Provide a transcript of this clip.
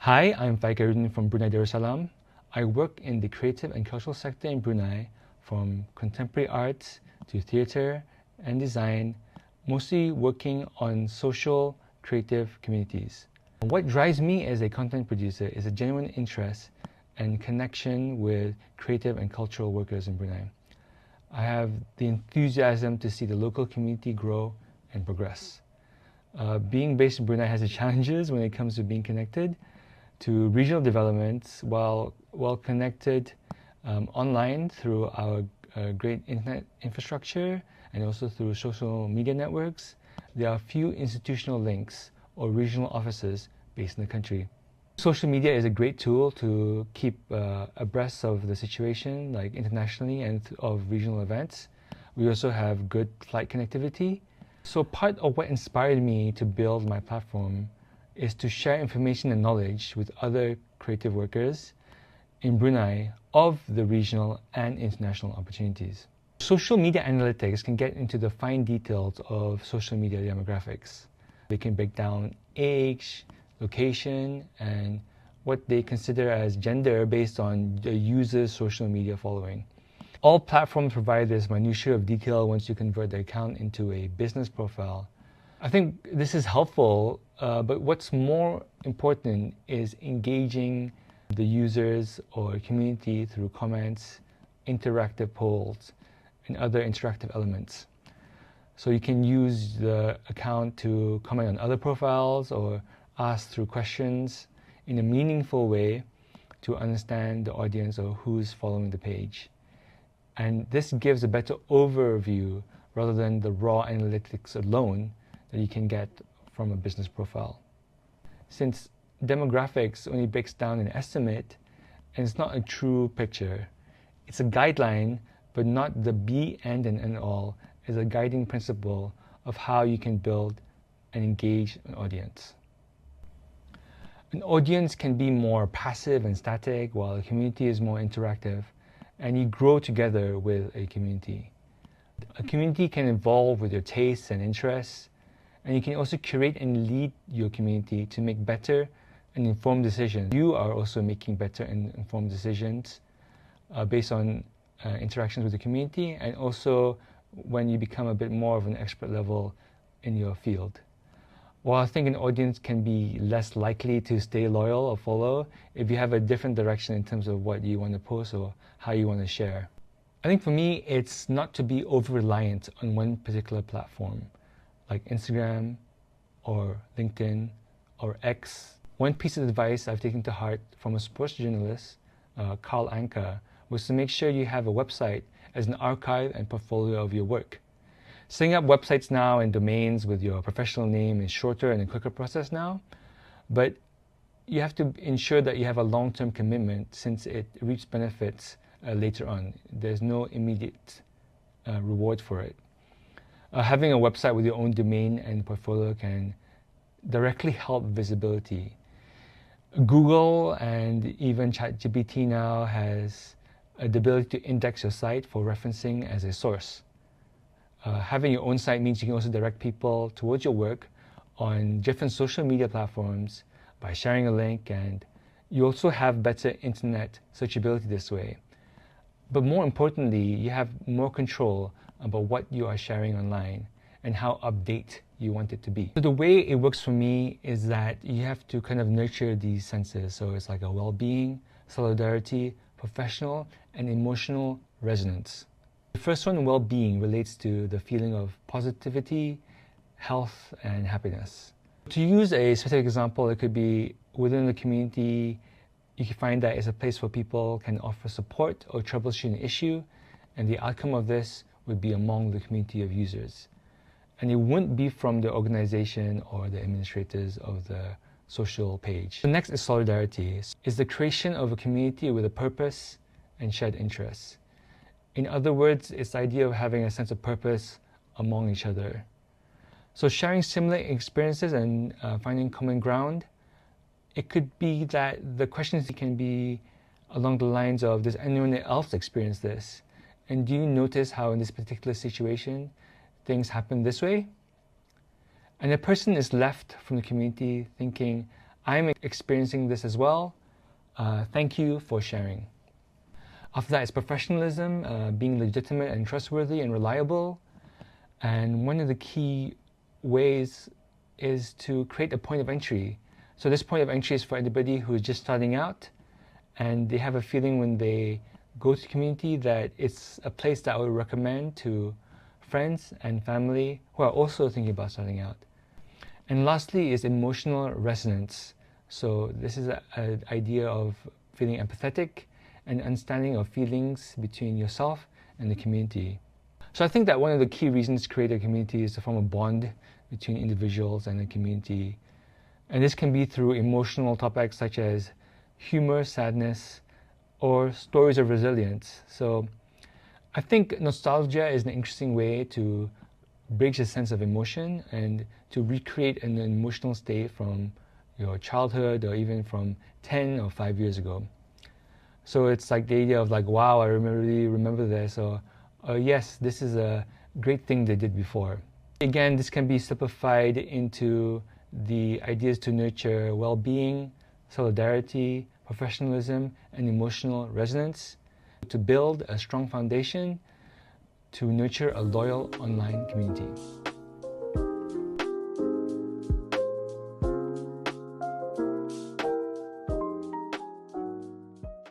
Hi, I'm Faiq Airudin from Brunei Darussalam. I work in the creative and cultural sector in Brunei, from contemporary arts to theatre and design, mostly working on social creative communities. What drives me as a content producer is a genuine interest and connection with creative and cultural workers in Brunei. I have the enthusiasm to see the local community grow and progress. Being based in Brunei has its challenges when it comes to being connected to regional developments while connected online through our great internet infrastructure and also through social media networks. There are few institutional links or regional offices based in the country. Social media is a great tool to keep abreast of the situation, like internationally, and of regional events. We also have good flight connectivity. So part of what inspired me to build my platform is to share information and knowledge with other creative workers in Brunei of the regional and international opportunities. Social media analytics can get into the fine details of social media demographics. They can break down age, location, and what they consider as gender based on the user's social media following. All platforms provide this minutiae of detail once you convert the account into a business profile. I think this is helpful, but what's more important is engaging the users or community through comments, interactive polls, and other interactive elements. So you can use the account to comment on other profiles or ask through questions in a meaningful way to understand the audience or who's following the page. And this gives a better overview rather than the raw analytics alone that you can get from a business profile. Since demographics only breaks down an estimate and it's not a true picture, it's a guideline, but not the be and all, as a guiding principle of how you can build and engage an audience. An audience can be more passive and static, while a community is more interactive, and you grow together with a community. A community can evolve with your tastes and interests, and you can also curate and lead your community to make better and informed decisions. You are also making better and informed decisions based on interactions with the community, and also when you become a bit more of an expert level in your field. While I think an audience can be less likely to stay loyal or follow if you have a different direction in terms of what you want to post or how you want to share. I think for me, it's not to be over-reliant on one particular platform, like Instagram or LinkedIn or X. One piece of advice I've taken to heart from a sports journalist, Carl Anka, was to make sure you have a website as an archive and portfolio of your work. Setting up websites now and domains with your professional name is shorter and a quicker process now, but you have to ensure that you have a long-term commitment since it reaps benefits later on. There's no immediate reward for it. Having a website with your own domain and portfolio can directly help visibility. Google and even ChatGPT now has the ability to index your site for referencing as a source. Having your own site means you can also direct people towards your work on different social media platforms by sharing a link, and you also have better internet searchability this way. But more importantly, you have more control about what you are sharing online and how update you want it to be. So the way it works for me is that you have to kind of nurture these senses. So it's like a well-being, solidarity, professional, and emotional resonance. The first one, well-being, relates to the feeling of positivity, health, and happiness. To use a specific example, it could be within the community, you can find that it's a place where people can offer support or troubleshoot an issue, and the outcome of this would be among the community of users. And it wouldn't be from the organization or the administrators of the social page. The next is solidarity. It's the creation of a community with a purpose and shared interests. In other words, it's the idea of having a sense of purpose among each other. So sharing similar experiences and finding common ground, it could be that the questions can be along the lines of, does anyone else experience this? And do you notice how in this particular situation, things happen this way? And a person is left from the community thinking, I'm experiencing this as well. Thank you for sharing. After that is professionalism, being legitimate and trustworthy and reliable. And one of the key ways is to create a point of entry. So this point of entry is for anybody who is just starting out and they have a feeling when they go to the community that it's a place that I would recommend to friends and family who are also thinking about starting out. And lastly is emotional resonance. So this is an idea of feeling empathetic and understanding of feelings between yourself and the community. So I think that one of the key reasons to create a community is to form a bond between individuals and the community. And this can be through emotional topics such as humor, sadness, or stories of resilience. So I think nostalgia is an interesting way to bridge a sense of emotion and to recreate an emotional state from your childhood or even from 10 or 5 years ago. So it's like the idea of like, wow, I really remember this, or yes, this is a great thing they did before. Again, this can be simplified into the ideas to nurture well-being, solidarity, professionalism, and emotional resonance, to build a strong foundation to nurture a loyal online community.